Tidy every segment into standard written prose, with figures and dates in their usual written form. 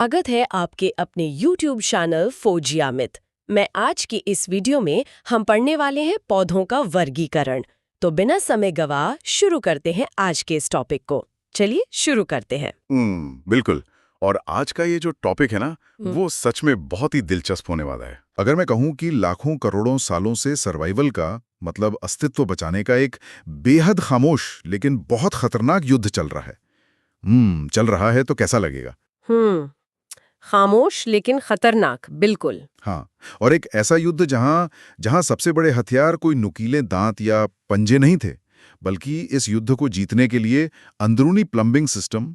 स्वागत है आपके अपने YouTube चैनल फौजियामित। मैं आज की इस वीडियो में हम पढ़ने वाले हैं पौधों का वर्गीकरण। तो बिना समय गवाह शुरू करते हैं आज के इस टॉपिक को। चलिए शुरू करते हैं। बिल्कुल। और आज का ये जो टॉपिक है ना, वो सच में बहुत ही दिलचस्प होने वाला है। अगर मैं कहूँ कि लाखों करोड़ों सालों से सर्वाइवल का मतलब अस्तित्व बचाने का एक बेहद खामोश लेकिन बहुत खतरनाक युद्ध चल रहा है। चल रहा है तो कैसा लगेगा? खामोश लेकिन खतरनाक, बिल्कुल। हाँ, और एक ऐसा युद्ध जहां सबसे बड़े हथियार कोई नुकीले दांत या पंजे नहीं थे, बल्कि इस युद्ध को जीतने के लिए अंदरूनी प्लम्बिंग सिस्टम,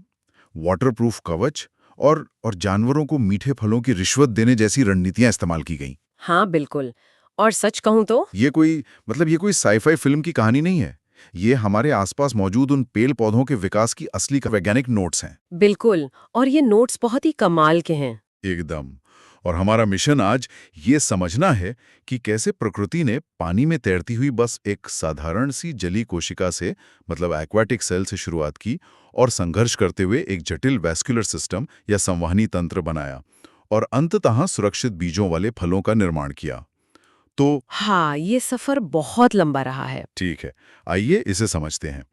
वाटरप्रूफ कवच और जानवरों को मीठे फलों की रिश्वत देने जैसी रणनीतियां इस्तेमाल की गईं। हाँ बिल्कुल। और सच कहूँ तो ये कोई साई-फाई फिल्म की कहानी नहीं है। ये हमारे आसपास मौजूद उन पेड़ पौधों के विकास की असली वैज्ञानिक नोट्स हैं। बिल्कुल, और ये नोट्स बहुत ही कमाल के हैं। एकदम। और हमारा मिशन आज ये समझना है कि कैसे प्रकृति ने पानी में तैरती हुई बस एक साधारण सी जली कोशिका से मतलब एक्वाटिक सेल से शुरुआत की और संघर्ष करते हुए एक जटिल वैस्कुलर सिस्टम या संवहनी तंत्र बनाया और अंततः सुरक्षित बीजों वाले फलों का निर्माण किया। तो हाँ, ये सफर बहुत लंबा रहा है। ठीक है, आइए इसे समझते हैं।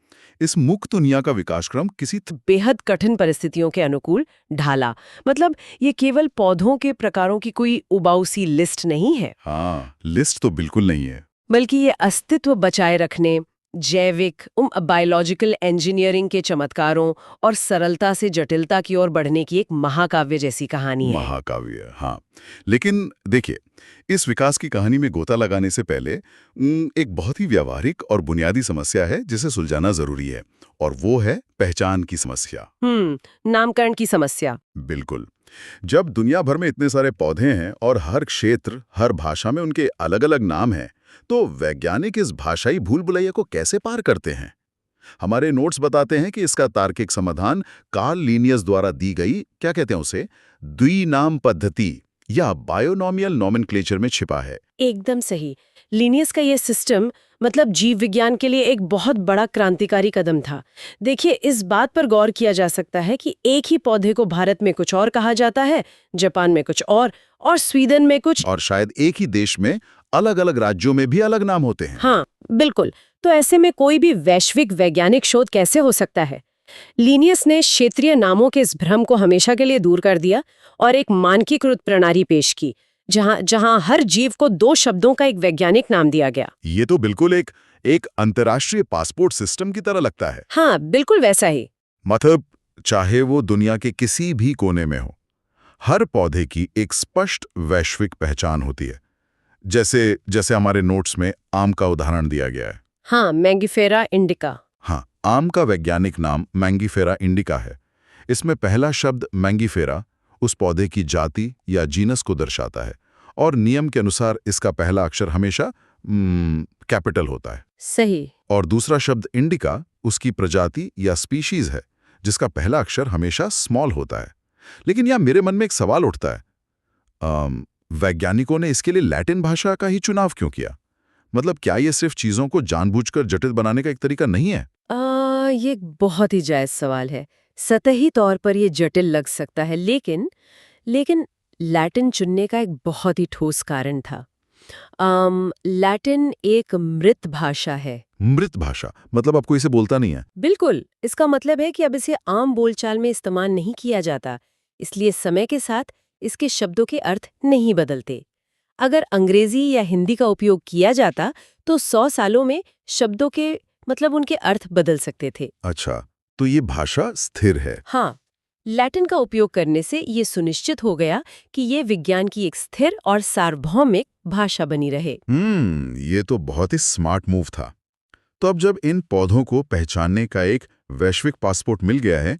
इस मुक्त दुनिया का विकासक्रम किसी बेहद कठिन परिस्थितियों के अनुकूल ढाला। मतलब ये केवल पौधों के प्रकारों की कोई उबाऊ सी लिस्ट नहीं है, हाँ, लिस्ट तो बिल्कुल नहीं है। बल्कि ये अस्तित्व बचाए रखने, जैविक बायोलॉजिकल इंजीनियरिंग के चमत्कारों और सरलता से जटिलता की ओर बढ़ने की एक महाकाव्य जैसी कहानी है। महाकाव्य, हाँ। लेकिन देखिए, इस विकास की कहानी में गोता लगाने से पहले एक बहुत ही व्यावहारिक और बुनियादी समस्या है जिसे सुलझाना जरूरी है, और वो है पहचान की समस्या। नामकरण की समस्या। बिल्कुल। जब दुनिया भर में इतने सारे पौधे हैं और हर क्षेत्र, हर भाषा में उनके अलग-अलग नाम हैं, तो वैज्ञानिक इस भाषाई भूल-भुलैया को कैसे पार करते हैं? हमारे नोट्स बताते हैं कि इसका तार्किक समाधान कार्ल लिनियस द्वारा दी गई, क्या कहते हैं उसे, द्विनाम पद्धति या बायोनॉमियल नॉमेनक्लेचर में छिपा है। एकदम सही। लिनियस का ये सिस्टम मतलब जीव विज्ञान के लिए एक बहुत बड़ा क्रांतिकारी कदम था। देखिए, इस बात पर गौर किया जा सकता है कि एक ही पौधे को भारत में कुछ और कहा जाता है, जापान में कुछ और स्वीडन में कुछ, और शायद एक ही देश में अलग-अलग राज्यों में भी अलग नाम होते हैं। हाँ बिल्कुल। तो ऐसे में कोई भी वैश्विक वैज्ञानिक शोध कैसे हो सकता है? लिनियस ने क्षेत्रीय नामों के इस भ्रम को हमेशा के लिए दूर कर दिया और एक मानकीकृत प्रणाली पेश की, जहां हर जीव को 2 शब्दों का एक वैज्ञानिक नाम दिया गया। ये तो बिल्कुल एक अंतर्राष्ट्रीय पासपोर्ट सिस्टम की तरह लगता है। हाँ बिल्कुल वैसा ही। मतलब चाहे वो दुनिया के किसी भी कोने में हो, हर पौधे की एक स्पष्ट वैश्विक पहचान होती है। जैसे जैसे हमारे नोट्स में आम का उदाहरण दिया गया है। हाँ, मैंगिफेरा इंडिका। हाँ, आम का वैज्ञानिक नाम मैंगिफेरा इंडिका है। इसमें पहला शब्द मैंगिफेरा उस पौधे की जाति या जीनस को दर्शाता है, और नियम के अनुसार इसका पहला अक्षर हमेशा कैपिटल होता है। सही। और दूसरा शब्द इंडिका उसकी प्रजाति या स्पीशीज है, जिसका पहला अक्षर हमेशा स्मॉल होता है। लेकिन यहाँ मेरे मन में एक सवाल उठता है, वैज्ञानिकों ने इसके लिए लैटिन भाषा का ही चुनाव क्यों किया? मतलब क्या ये सिर्फ चीजों को जानबूझकर जटिल बनाने का एक तरीका नहीं है? ये एक बहुत ही जायज सवाल है। सतही तौर पर ये जटिल लग सकता है, लेकिन लैटिन चुनने का एक बहुत ही ठोस कारण था। लैटिन एक मृत भाषा है। मृत भाषा मतलब आपको इसे बोलता नहीं है? बिल्कुल। इसका मतलब है कि अब इसे आम बोलचाल में इस्तेमाल नहीं किया जाता, इसलिए समय के साथ इसके शब्दों के अर्थ नहीं बदलते। अगर अंग्रेजी या हिंदी का उपयोग किया जाता तो 100 सालों में शब्दों के मतलब उनके अर्थ बदल सकते थे। अच्छा, तो ये भाषा स्थिर है। हाँ, लैटिन का उपयोग करने से ये सुनिश्चित हो गया कि ये विज्ञान की एक स्थिर और सार्वभौमिक भाषा बनी रहे। ये तो बहुत ही स्मार्ट मूव था। तो अब जब इन पौधों को पहचानने का एक वैश्विक पासपोर्ट मिल गया है,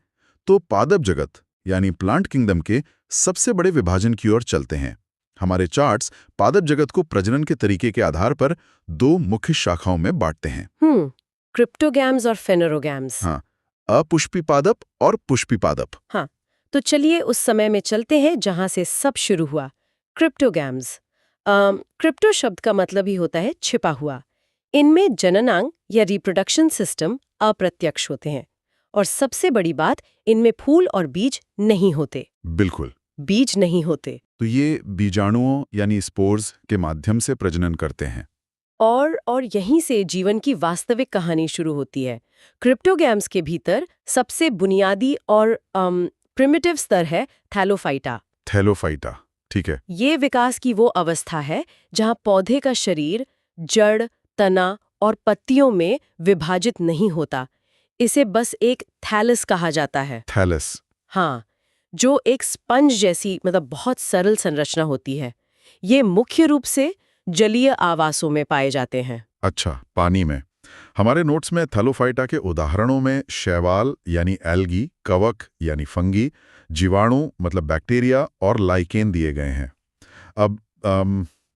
तो पादप जगत यानी प्लांट किंगडम के सबसे बड़े विभाजन की ओर चलते हैं। हमारे चार्ट्स पादप जगत को प्रजनन के तरीके के आधार पर 2 मुख्य शाखाओं में बांटते हैं। क्रिप्टोगैम्स और फेनेरोगैम्स। हाँ, अपुष्पी पादप और पुष्पी पादप। हाँ, तो चलिए उस समय में चलते हैं जहां से सब शुरू हुआ, क्रिप्टोगैम्स। क्रिप्टो शब्द का मतलब ही होता है छिपा हुआ। इनमें जननांग या रिप्रोडक्शन सिस्टम अप्रत्यक्ष होते हैं, और सबसे बड़ी बात, इनमें फूल और बीज नहीं होते। बिल्कुल, बीज नहीं होते। तो ये बीजाणुओं यानी स्पोर्स के माध्यम से प्रजनन करते हैं। और यहीं से जीवन की वास्तविक कहानी शुरू होती है। क्रिप्टोगैम्स के भीतर सबसे बुनियादी और प्रिमिटिव स्तर है थैलोफाइटा। थैलोफाइटा, ठीक है। ये विकास की वो अवस्था है जहां पौधे का शरीर जड़, तना और पत्तियों में विभाजित नहीं होता। इसे बस एक थैलस कहा जाता है। थैलस। हाँ, जो एक स्पंज जैसी मतलब बहुत सरल संरचना होती है। ये मुख्य रूप से जलीय आवासों में पाए जाते हैं। अच्छा, पानी में। हमारे नोट्स में थैलोफाइटा के उदाहरणों में शैवाल यानी एल्गी, कवक यानी फंगी, जीवाणु मतलब बैक्टीरिया और लाइकेन दिए गए हैं। अब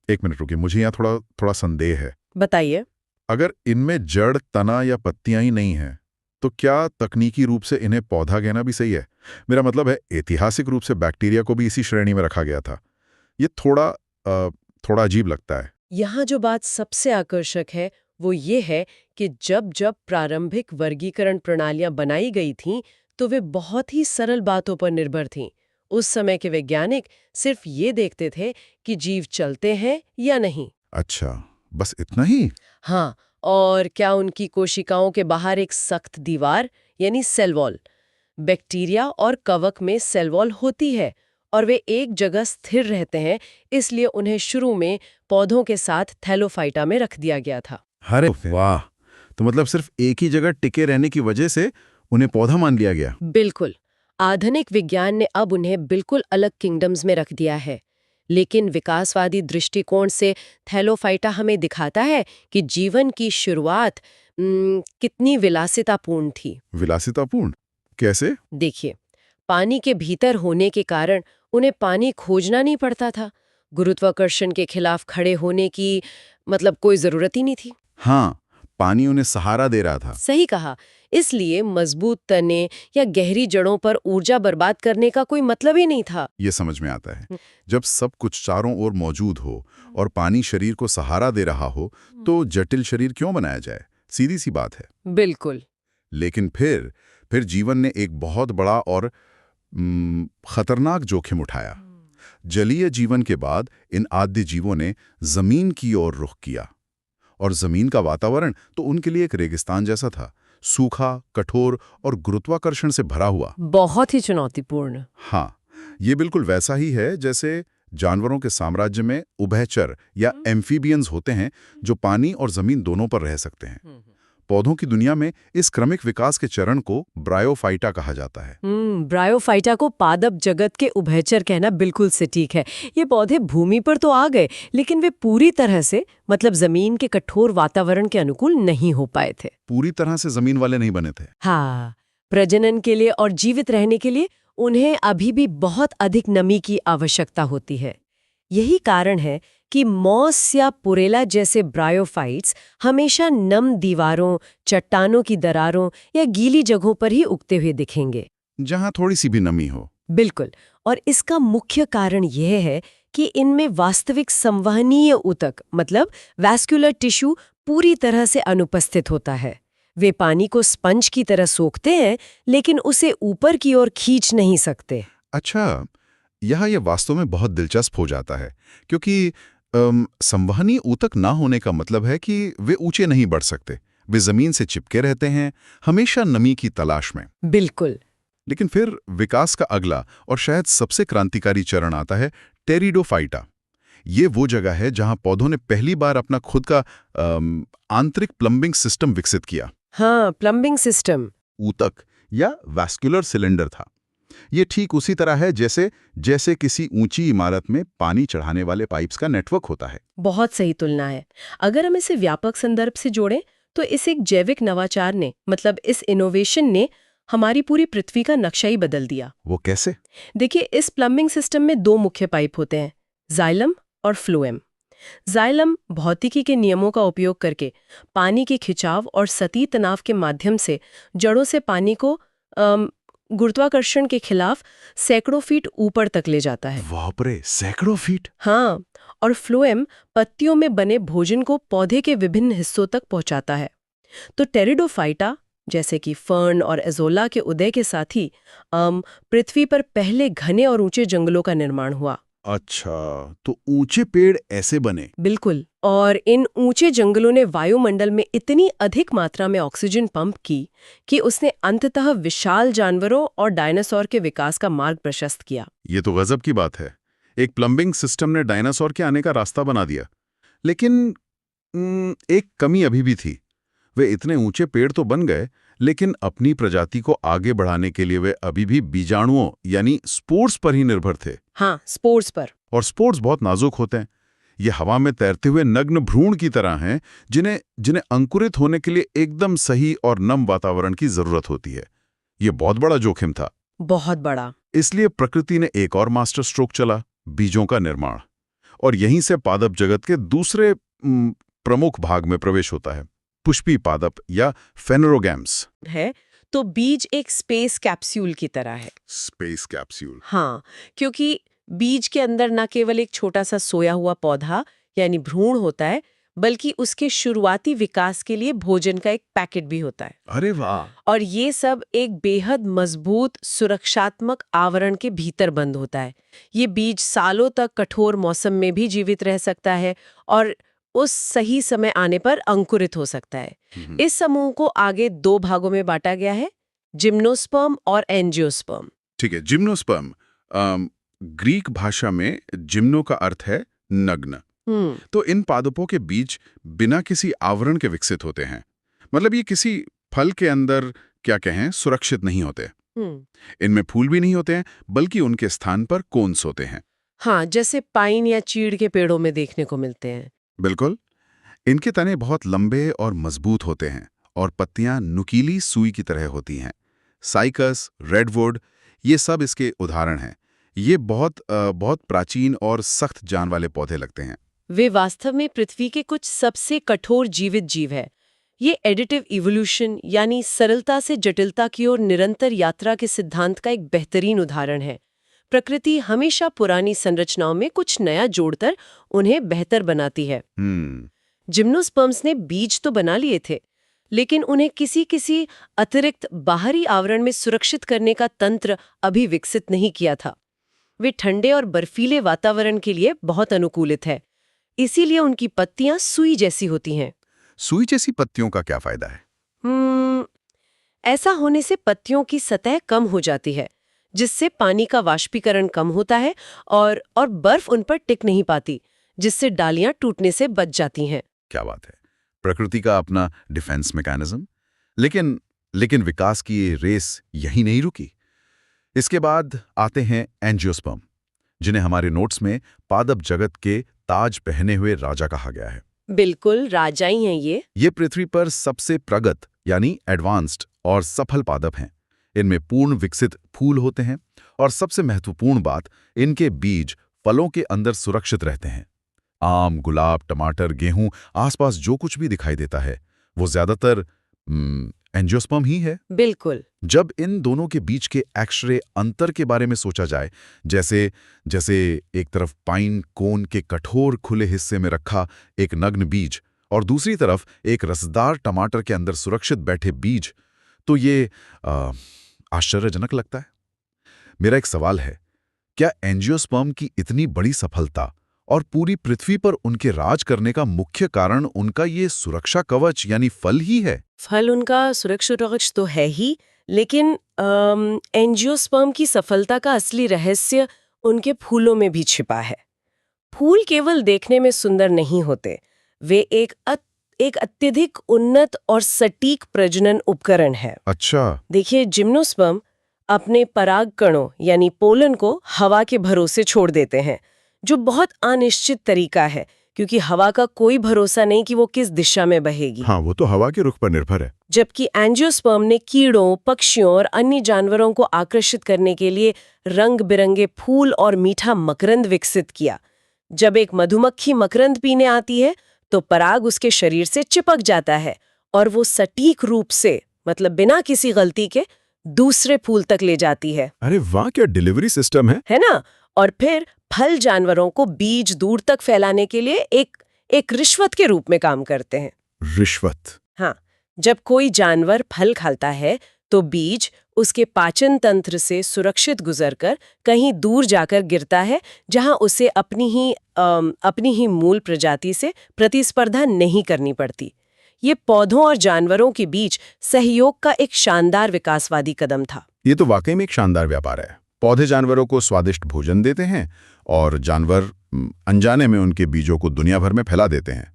एक मिनट रुकिए, मुझे यहाँ थोड़ा संदेह है। बताइए। अगर इनमें जड़, तना या पत्तियां ही नहीं हैं, तो क्या तकनीकी रूप से इन्हें पौधा कहना भी सही है? मेरा मतलब है, ऐतिहासिक रूप से बैक्टीरिया को भी इसी श्रेणी में रखा गया था। ये थोड़ा अजीब लगता है। यहाँ जो बात सबसे आकर्षक है वो ये है कि जब जब प्रारंभिक वर्गीकरण प्रणालियां बनाई गई थीं, तो वे बहुत ही सरल बातों पर निर्भर थीं। उस समय के वैज्ञानिक सिर्फ ये देखते थे कि जीव चलते हैं या नहीं। अच्छा, बस इतना ही? हाँ, और क्या उनकी कोशिकाओं के बाहर एक सख्त दीवार यानी सेल वॉल। बैक्टीरिया और कवक में सेल वॉल होती है और वे एक जगह स्थिर रहते हैं, इसलिए उन्हें शुरू में पौधों के साथ थैलोफाइटा में रख दिया गया था। अरे वाह! तो मतलब सिर्फ एक ही जगह टिके रहने की वजह से उन्हें पौधा मान लिया गया। बिल्कुल। आधुनिक विज्ञान ने अब उन्हें बिल्कुल अलग किंगडम्स में रख दिया है। लेकिन विकासवादी दृष्टिकोण से थैलोफाइटा हमें दिखाता है कि जीवन की शुरुआत कितनी विलासितापूर्ण थी। विलासितापूर्ण? कैसे? देखिए, पानी के भीतर होने के कारण उन्हें पानी खोजना नहीं पड़ता था। गुरुत्वाकर्षण के खिलाफ खड़े होने की मतलब कोई जरूरत ही नहीं थी। हाँ, पानी उन्हें सहारा दे रहा था। सही कहा। इसलिए मजबूत तने या गहरी जड़ों पर ऊर्जा बर्बाद करने का कोई मतलब ही नहीं था। ये समझ में आता है। जब सब कुछ चारों ओर मौजूद हो और पानी शरीर को सहारा दे रहा हो, तो जटिल शरीर क्यों बनाया जाए? सीधी सी बात है। बिल्कुल। लेकिन फिर जीवन ने एक बहुत बड़ा और खतरनाक जोखिम उठाया। जलीय जीवन के बाद इन आद्य जीवों ने जमीन की ओर रुख किया, और जमीन का वातावरण तो उनके लिए एक रेगिस्तान जैसा था, सूखा, कठोर और गुरुत्वाकर्षण से भरा हुआ। बहुत ही चुनौतीपूर्ण। हाँ, ये बिल्कुल वैसा ही है जैसे जानवरों के साम्राज्य में उभयचर या एम्फीबियंस होते हैं, जो पानी और जमीन दोनों पर रह सकते हैं। पौधों की दुनिया में इस क्रमिक विकास के चरण को ब्रायोफाइटा कहा जाता है। ब्रायोफाइटा को पादप जगत के उभयचर कहना बिल्कुल सटीक है। ये पौधे भूमि पर तो आ गए, लेकिन वे पूरी तरह से मतलब जमीन के कठोर वातावरण के अनुकूल नहीं हो पाए थे। पूरी तरह से जमीन वाले नहीं बने थे। हाँ, प्रजनन के लिए और जीवित रहने के लिए उन्हें अभी भी बहुत अधिक नमी की आवश्यकता होती है। यही कारण है कि मॉस या पुरेला जैसे ब्रायोफाइट्स हमेशा नम दीवारों, चट्टानों की दरारों या गीली जगहों पर ही उगते हुए दिखेंगे, जहां थोड़ी सी भी नमी हो। बिल्कुल। और इसका मुख्य कारण यह है कि इनमें वास्तविक संवहनीय ऊतक मतलब वैस्कुलर टिश्यू पूरी तरह से अनुपस्थित होता है। वे पानी को स्पंज की तरह सोखते हैं, लेकिन उसे ऊपर की ओर खींच नहीं सकते। अच्छा, यहाँ यह वास्तव में बहुत दिलचस्प हो जाता है, क्योंकि संवहनी ऊतक ना होने का मतलब है कि वे ऊंचे नहीं बढ़ सकते। वे जमीन से चिपके रहते हैं, हमेशा नमी की तलाश में। बिल्कुल। लेकिन फिर विकास का अगला और शायद सबसे क्रांतिकारी चरण आता है टेरिडोफाइटा। ये वो जगह है जहां पौधों ने पहली बार अपना खुद का आंतरिक प्लम्बिंग सिस्टम विकसित किया। हाँ, प्लम्बिंग सिस्टम। ऊतक या वैस्कुलर सिलेंडर था। ये ठीक उसी तरह है जैसे किसी ऊंची इमारत में पानी चढ़ाने वाले पाइप्स का नेटवर्क होता है। बहुत सही तुलना है। अगर हम इसे व्यापक संदर्भ से जोड़ें तो इस एक जैविक नवाचार ने मतलब इस इनोवेशन ने हमारी पूरी पृथ्वी का नक्शा ही बदल दिया। वो कैसे? देखिए, इस प्लम्बिंग सिस्टम में दो मुख्य पाइप होते हैं, जाइलम और फ्लोएम। जाइलम भौतिकी के नियमों का उपयोग करके पानी के खिंचाव और सतही तनाव के माध्यम से जड़ों से पानी को गुरुत्वाकर्षण के खिलाफ सैकड़ों फीट ऊपर तक ले जाता है। बाप रे, सैकड़ों फीट! हाँ, और फ्लोएम पत्तियों में बने भोजन को पौधे के विभिन्न हिस्सों तक पहुंचाता है। तो टेरिडोफाइटा जैसे कि फर्न और एजोला के उदय के साथ ही पृथ्वी पर पहले घने और ऊंचे जंगलों का निर्माण हुआ। अच्छा, तो ऊंचे पेड़ ऐसे बने। बिल्कुल। और इन ऊंचे जंगलों ने वायुमंडल में इतनी अधिक मात्रा में ऑक्सीजन पंप की कि उसने अंततः विशाल जानवरों और डायनासोर के विकास का मार्ग प्रशस्त किया। ये तो गजब की बात है। एक प्लम्बिंग सिस्टम ने डायनासोर के आने का रास्ता बना दिया। लेकिन एक कमी अभी भी थी। वे इतने ऊंचे पेड़ तो बन गए, लेकिन अपनी प्रजाति को आगे बढ़ाने के लिए वे अभी भी बीजाणुओं यानी स्पोर्स पर ही निर्भर थे। हाँ, स्पोर्स पर। और स्पोर्स बहुत नाजुक होते हैं। ये हवा में तैरते हुए नग्न भ्रूण की तरह हैं, जिन्हें अंकुरित होने के लिए एकदम सही और नम वातावरण की जरूरत होती है। ये बहुत बड़ा जोखिम था। बहुत बड़ा। इसलिए प्रकृति ने एक और मास्टर स्ट्रोक चला, बीजों का निर्माण। और यहीं से पादप जगत के दूसरे प्रमुख भाग में प्रवेश होता है, पुष्पी पादप या फेनरोगैम्स। है तो बीज एक स्पेस कैप्सूल की तरह है। Space capsule. हाँ, क्योंकि बीज के अंदर न केवल एक छोटा सा सोया हुआ पौधा यानी भ्रूण होता है, बल्कि उसके शुरुआती विकास के लिए भोजन का एक पैकेट भी होता है। अरे वाह! और ये सब एक बेहद मजबूत सुरक्षात्मक आवरण के भीतर बंद होता है। ये बीज सालों तक कठोर मौसम में भी जीवित रह सकता है और उस सही समय आने पर अंकुरित हो सकता है। इस समूह को आगे 2 भागों में बांटा गया है, जिम्नोस्पर्म और एंजियोस्पर्म। ठीक है, जिम्नोस्पर्म। ग्रीक भाषा में जिम्नो का अर्थ है नग्न। तो इन पादपों के बीज बिना किसी आवरण के विकसित होते हैं। मतलब ये किसी फल के अंदर क्या कहें सुरक्षित नहीं होते। इनमें फूल भी नहीं होते हैं, बल्कि उनके स्थान पर कोन्स होते हैं। हाँ, जैसे पाइन या चीड़ के पेड़ों में देखने को मिलते हैं। बिल्कुल। इनके तने बहुत लंबे और मजबूत होते हैं और पत्तियां नुकीली सुई की तरह होती हैं। साइकस, रेडवुड, ये सब इसके उदाहरण हैं। ये बहुत प्राचीन और सख्त जान वाले पौधे लगते हैं। वे वास्तव में पृथ्वी के कुछ सबसे कठोर जीवित जीव है। ये एडिटिव इवोल्यूशन यानी सरलता से जटिलता की ओर निरंतर यात्रा के सिद्धांत का एक बेहतरीन उदाहरण है। प्रकृति हमेशा पुरानी संरचनाओं में कुछ नया जोड़कर उन्हें बेहतर बनाती है। जिम्नोस्पर्म्स ने बीज तो बना लिए थे, लेकिन उन्हें किसी अतिरिक्त बाहरी आवरण में सुरक्षित करने का तंत्र अभी विकसित नहीं किया था। वे ठंडे और बर्फीले वातावरण के लिए बहुत अनुकूलित है, इसीलिए उनकी पत्तियां सुई जैसी होती हैं। सुई जैसी पत्तियों का क्या फायदा है? ऐसा होने से पत्तियों की सतह कम हो जाती है, जिससे पानी का वाष्पीकरण कम होता है और बर्फ उन पर टिक नहीं पाती, जिससे डालियां टूटने से बच जाती हैं। क्या बात है, प्रकृति का अपना डिफेंस मैकेनिज्म। लेकिन विकास की ये रेस यही नहीं रुकी। इसके बाद आते हैं एंजियोस्पर्म, जिन्हें हमारे नोट्स में पादप जगत के ताज पहने हुए राजा कहा गया है। बिल्कुल, राजा ही हैं ये। ये पृथ्वी पर सबसे प्रगत यानी एडवांस्ड और सफल पादप हैं। इनमें पूर्ण विकसित फूल होते हैं और सबसे महत्वपूर्ण बात, इनके बीज फलों के अंदर सुरक्षित रहते हैं। आम, गुलाब, टमाटर, गेहूं, आसपास जो कुछ भी दिखाई देता है वो ज्यादातर एंजियोस्पर्म ही है। बिल्कुल। जब इन दोनों के बीच के एक्स-रे अंतर के बारे में सोचा जाए, जैसे एक तरफ पाइन कोन के कठोर खुले हिस्से में रखा एक नग्न बीज और दूसरी तरफ एक रसदार टमाटर के अंदर सुरक्षित बैठे बीज, तो ये आश्चर्यजनक लगता है। मेरा एक सवाल है, क्या एंजियोस्पर्म की इतनी बड़ी सफलता और पूरी पृथ्वी पर उनके राज करने का मुख्य कारण उनका ये सुरक्षा कवच यानी फल ही है? फल उनका सुरक्षा कवच तो है ही, लेकिन एंजियोस्पर्म की सफलता का असली रहस्य उनके फूलों में भी छिपा है। फूल केवल देखने में सुंदर नहीं होते, वे एक अत्यधिक उन्नत और सटीक प्रजनन उपकरण है। अच्छा। देखिए, जिम्नोस्पर्म अपने परागकणों यानी पोलन को हवा के भरोसे छोड़ देते हैं, जो बहुत अनिश्चित तरीका है, क्योंकि हवा का कोई भरोसा नहीं कि वो किस दिशा में बहेगी। हाँ, वो तो हवा के रुख पर निर्भर है। जबकि एंजियोस्पर्म ने कीड़ों, पक्षियों और अन्य जानवरों को आकर्षित करने के लिए रंग बिरंगे फूल और मीठा मकरंद विकसित किया। जब एक मधुमक्खी मकरंद पीने आती है तो पराग उसके शरीर से चिपक जाता है और वो सटीक रूप से, मतलब बिना किसी गलती के, दूसरे फूल तक ले जाती है। अरे वाह, क्या डिलीवरी सिस्टम है ना? और फिर फल जानवरों को बीज दूर तक फैलाने के लिए एक रिश्वत के रूप में काम करते हैं। रिश्वत? हाँ, जब कोई जानवर फल खाता है तो बीज उसके पाचन तंत्र से सुरक्षित गुजरकर कहीं दूर जाकर गिरता है, जहां उसे अपनी ही मूल प्रजाति से प्रतिस्पर्धा नहीं करनी पड़ती। ये पौधों और जानवरों के बीच सहयोग का एक शानदार विकासवादी कदम था। ये तो वाकई में एक शानदार व्यापार है। पौधे जानवरों को स्वादिष्ट भोजन देते हैं और जानवर अनजाने में उनके बीजों को दुनिया भर में फैला देते हैं।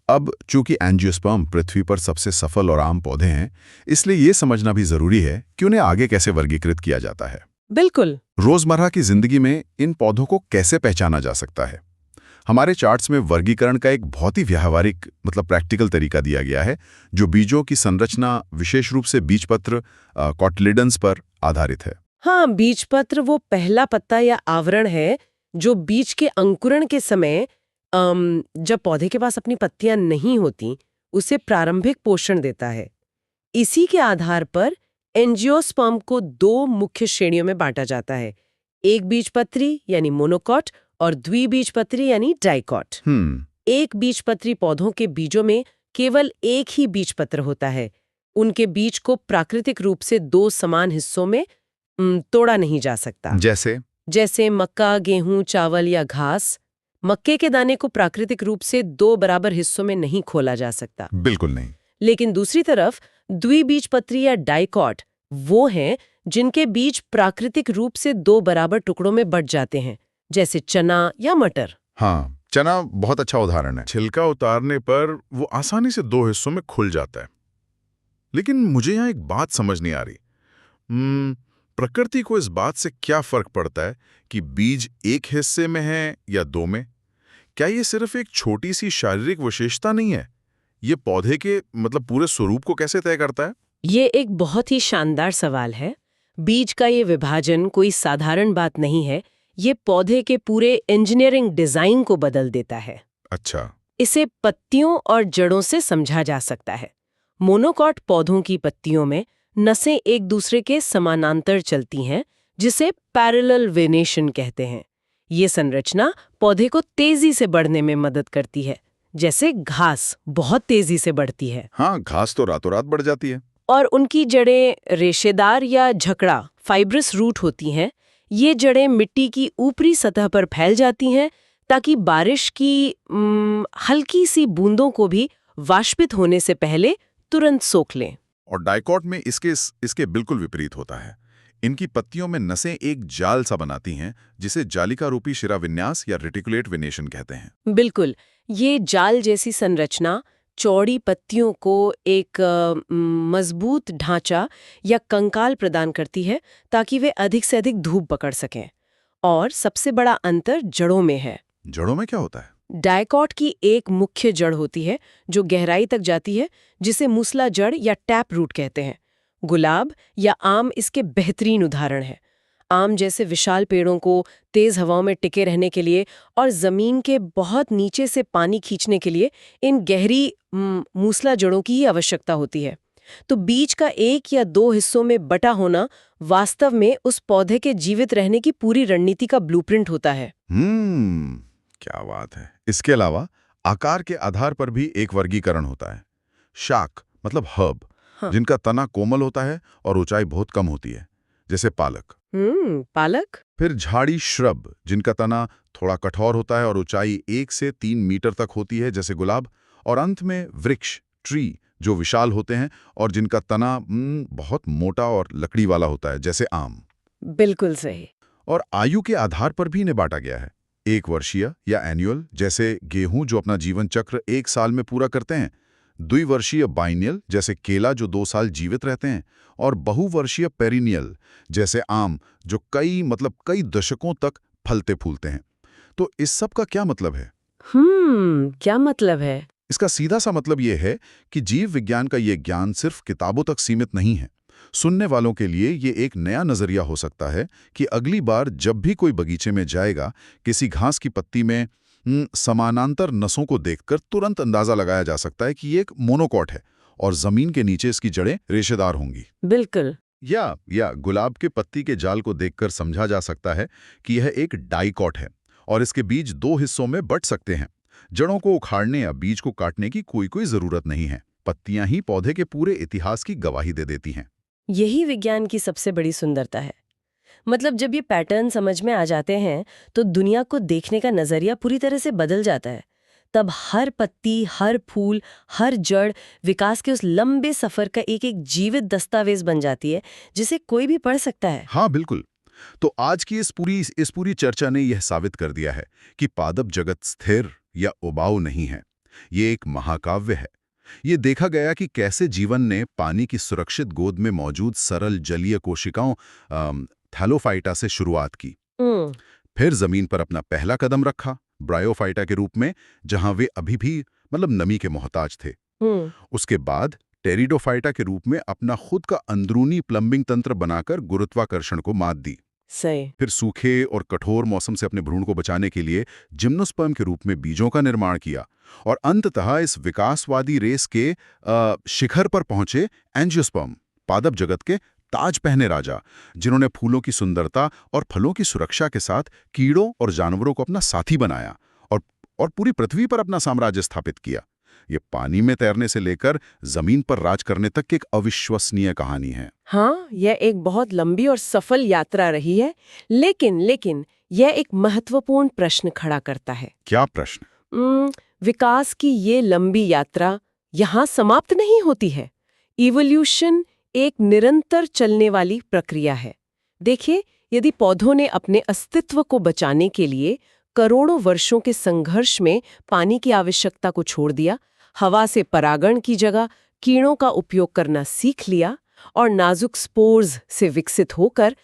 अब चूंकि एंजियोस्पर्म पृथ्वी पर सबसे सफल और आम पौधे हैं, इसलिए ये समझना भी जरूरी है कि उन्हें आगे कैसे वर्गीकृत किया जाता है। बिल्कुल। रोजमर्रा की जिंदगी में इन पौधों को कैसे पहचाना जा सकता है? हमारे चार्ट्स में वर्गीकरण का एक बहुत ही व्यावहारिक प्रैक्टिकल तरीका दिया गया है, जो बीजों की संरचना विशेष रूप से बीजपत्र कॉटिलिडन्स पर आधारित है। हाँ, बीजपत्र वो पहला पत्ता या आवरण है जो बीज के अंकुरण के समय जब पौधे के पास अपनी पत्तियां नहीं होती, उसे प्रारंभिक पोषण देता है। इसी के आधार पर एंजियोस्पर्म को दो मुख्य श्रेणियों में बांटा जाता है, एक बीजपत्री यानी मोनोकॉट और द्विबीजपत्री यानी डाइकॉट। एक बीजपत्री पौधों के बीजों में केवल एक ही बीजपत्र होता है। उनके बीज को प्राकृतिक रूप से दो समान हिस्सों में तोड़ा नहीं जा सकता। जैसे मक्का, गेहूं, चावल या घास। मक्के के दाने को प्राकृतिक रूप से दो बराबर हिस्सों में नहीं खोला जा सकता। बिल्कुल नहीं। लेकिन दूसरी तरफ द्विबीजपत्री या डाइकॉट वो हैं जिनके बीज प्राकृतिक रूप से दो बराबर टुकड़ों में बंट जाते हैं, जैसे चना या मटर। हाँ, चना बहुत अच्छा उदाहरण है। छिलका उतारने पर वो आसानी से दो हिस्सों में खुल जाता है। लेकिन मुझे यहाँ एक बात समझ नहीं आ रही। प्रकृति को इस बात से क्या फर्क पड़ता है कि बीज एक हिस्से में है या दो में? क्या ये सिर्फ एक छोटी सी शारीरिक विशेषता नहीं है? ये पौधे के पूरे स्वरूप को कैसे तय करता है? ये एक बहुत ही शानदार सवाल है। बीज का ये विभाजन कोई साधारण बात नहीं है। ये पौधे के पूरे इंजीनियरिंग डिजाइन को बदल देता है। अच्छा। इसे पत्तियों और जड़ों से समझा जा सकता है। मोनोकॉट पौधों की पत्तियों में नसें एक दूसरे के समानांतर चलती हैं, जिसे पैरेलल वेनेशन कहते हैं। ये संरचना पौधे को तेजी से बढ़ने में मदद करती है, जैसे घास बहुत तेजी से बढ़ती है। हाँ, घास तो रातों रात बढ़ जाती है। और उनकी जड़ें रेशेदार या झकड़ा फाइब्रस रूट होती हैं। ये जड़ें मिट्टी की ऊपरी सतह पर फैल जाती हैं ताकि बारिश की हल्की सी बूंदों को भी वाष्पित होने से पहले तुरंत सोख लें। और डाइकॉट में इसके बिल्कुल विपरीत होता है। इनकी पत्तियों में नसें एक जाल सा बनाती हैं, जिसे जालिका रूपी शिराविन्यास या रेटिकुलेट वेनेशन कहते हैं। बिल्कुल, ये जाल जैसी संरचना चौड़ी पत्तियों को एक मजबूत ढांचा या कंकाल प्रदान करती है ताकि वे अधिक से अधिक धूप पकड़ सकें। और सबसे बड़ा अंतर जड़ों में है। जड़ों में क्या होता है? डाइकॉट की एक मुख्य जड़ होती है जो गहराई तक जाती है, जिसे मूसला जड़ या टैप रूट कहते हैं। गुलाब या आम इसके बेहतरीन उदाहरण है। आम जैसे विशाल पेड़ों को तेज हवाओं में टिके रहने के लिए और जमीन के बहुत नीचे से पानी खींचने के लिए इन गहरी मूसला जड़ों की ही आवश्यकता होती है। तो बीज का एक या दो हिस्सों में बटा होना वास्तव में उस पौधे के जीवित रहने की पूरी रणनीति का ब्लूप्रिंट होता है। क्या बात है। इसके अलावा आकार के आधार पर भी एक वर्गीकरण होता है। शाक हर्ब, हाँ। जिनका तना कोमल होता है और ऊंचाई बहुत कम होती है, जैसे पालक। पालक। फिर झाड़ी श्रब, जिनका तना थोड़ा कठोर होता है और ऊंचाई 1 से 3 मीटर तक होती है, जैसे गुलाब। और अंत में वृक्ष, ट्री, जो विशाल होते हैं और जिनका तना बहुत मोटा और लकड़ी वाला होता है, जैसे आम। बिल्कुल सही। और आयु के आधार पर भी इन्हें बांटा गया है। 1 वर्षीय या एनुअल, जैसे गेहूं जो अपना जीवन चक्र 1 साल में पूरा करते हैं। द्विवर्षीय बाइनियल, जैसे केला जो 2 साल जीवित रहते हैं। और बहुवर्षीय पेरिनियल, जैसे आम, जो कई दशकों तक फलते फूलते हैं। तो इस सब का क्या मतलब है? क्या मतलब है? इसका सीधा सा मतलब यह है कि जीव विज्ञान का ये ज्ञान सिर्फ किताबों तक सीमित नहीं है। सुनने वालों के लिए ये एक नया नजरिया हो सकता है कि अगली बार जब भी कोई बगीचे में जाएगा, किसी घास की पत्ती में समानांतर नसों को देखकर तुरंत अंदाजा लगाया जा सकता है कि ये एक मोनोकॉट है और जमीन के नीचे इसकी जड़ें रेशेदार होंगी। बिल्कुल। या गुलाब के पत्ती के जाल को देखकर समझा जा सकता है कि यह एक डाइकॉट है और इसके बीज 2 हिस्सों में बंट सकते हैं। जड़ों को उखाड़ने या बीज को काटने की कोई जरूरत नहीं है। पत्तियां ही पौधे के पूरे इतिहास की गवाही दे देती हैं। यही विज्ञान की सबसे बड़ी सुंदरता है। मतलब जब ये पैटर्न समझ में आ जाते हैं तो दुनिया को देखने का नजरिया पूरी तरह से बदल जाता है। तब हर पत्ती, हर फूल, हर जड़ विकास के उस लंबे सफर का एक एक जीवित दस्तावेज बन जाती है जिसे कोई भी पढ़ सकता है। हाँ, बिल्कुल। तो आज की इस पूरी चर्चा ने यह साबित कर दिया है कि पादप जगत स्थिर या उबाऊ नहीं है। ये एक महाकाव्य है। ये देखा गया कि कैसे जीवन ने पानी की सुरक्षित गोद में मौजूद सरल जलीय कोशिकाओं थैलोफाइटा से शुरुआत की, हम्म। फिर जमीन पर अपना पहला कदम रखा ब्रायोफाइटा के रूप में, जहां वे अभी भी नमी के मोहताज थे। हम्म। उसके बाद टेरिडोफाइटा के रूप में अपना खुद का अंदरूनी प्लम्बिंग तंत्र बनाकर गुरुत्वाकर्षण को मात दी। सही। फिर सूखे और कठोर मौसम से अपने भ्रूण को बचाने के लिए जिम्नोस्पर्म के रूप में बीजों का निर्माण किया, और अंततः इस विकासवादी रेस के शिखर पर पहुंचे एंजियोस्पर्म, पादप जगत के ताज पहने राजा, जिन्होंने फूलों की सुंदरता और फलों की सुरक्षा के साथ कीड़ों और जानवरों को अपना साथी बनाया और पूरी पृथ्वी पर अपना साम्राज्य स्थापित किया। ये पानी में तैरने से लेकर जमीन पर राज करने तक की एक अविश्वसनीय कहानी है। हाँ, यह एक बहुत लंबी और सफल यात्रा रही है, लेकिन यह एक महत्वपूर्ण प्रश्न खड़ा करता है। क्या प्रश्न? विकास की ये लंबी यात्रा यहाँ समाप्त नहीं होती है। इवोल्यूशन एक निरंतर चलने वाली प्रक्रिया है। देखिए, यदि पौधों ने अपने अस्तित्व को बचाने के लिए करोड़ों वर्षों के संघर्ष में पानी की आवश्यकता को छोड़ दिया, हवा से परागण की जगह कीड़ों का उपयोग करना सीख लिया और नाजुक स्पोर्स से विकसित होकर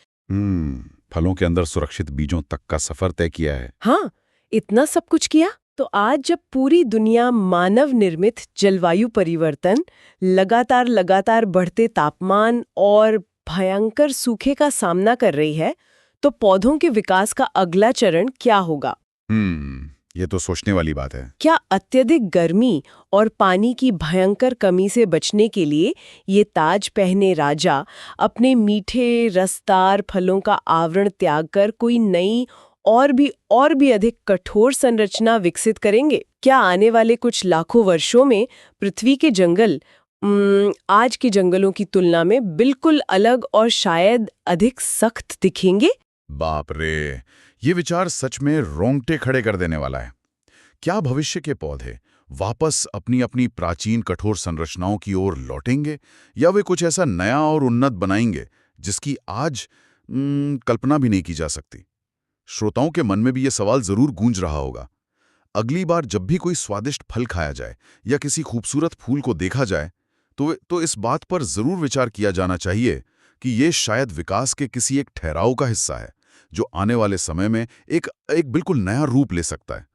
फलों के अंदर सुरक्षित बीजों तक का सफर तय किया है। हाँ, इतना सब कुछ किया, तो आज जब पूरी दुनिया मानव निर्मित जलवायु परिवर्तन, लगातार बढ़ते तापमान और भयंकर सूखे का सामना कर रही है, तो पौधों के विकास का अगला चरण क्या होगा? ये तो सोचने वाली बात है। क्या अत्यधिक गर्मी और पानी की भयंकर कमी से बचने के लिए ये ताज पहने राजा अपने मीठे रसदार फलों का आवरण त्याग कर कोई नई और भी अधिक कठोर संरचना विकसित करेंगे? क्या आने वाले कुछ लाखों वर्षों में पृथ्वी के जंगल आज के जंगलों की तुलना में बिल्कुल अलग और शायद अधिक सख्त दिखेंगे? बाप रे, ये विचार सच में रोंगटे खड़े कर देने वाला है। क्या भविष्य के पौधे वापस अपनी अपनी प्राचीन कठोर संरचनाओं की ओर लौटेंगे, या वे कुछ ऐसा नया और उन्नत बनाएंगे जिसकी आज कल्पना भी नहीं की जा सकती? श्रोताओं के मन में भी ये सवाल जरूर गूंज रहा होगा। अगली बार जब भी कोई स्वादिष्ट फल खाया जाए या किसी खूबसूरत फूल को देखा जाए, तो इस बात पर जरूर विचार किया जाना चाहिए कि ये शायद विकास के किसी एक ठहराव का हिस्सा है, जो आने वाले समय में एक बिल्कुल नया रूप ले सकता है।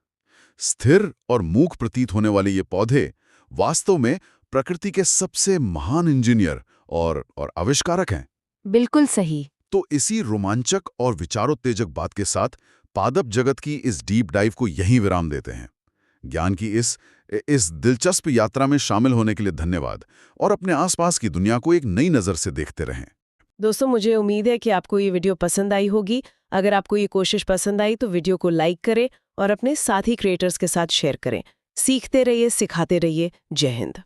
स्थिर और मूक प्रतीत होने वाले ये पौधे वास्तव में प्रकृति के सबसे महान इंजीनियर और आविष्कारक हैं। बिल्कुल सही। तो इसी रोमांचक और विचारोत्तेजक बात के साथ पादप जगत की इस डीप डाइव को यहीं विराम देते हैं। ज्ञान की इस दिलचस्प यात्रा में शामिल होने के लिए धन्यवाद, और अपने आसपास की दुनिया को एक नई नज़र से देखते रहें। दोस्तों, मुझे उम्मीद है कि आपको ये वीडियो पसंद आई होगी। अगर आपको ये कोशिश पसंद आई तो वीडियो को लाइक करें और अपने साथी क्रिएटर्स के साथ शेयर करें। सीखते रहिए, सिखाते रहिए। जय हिंद।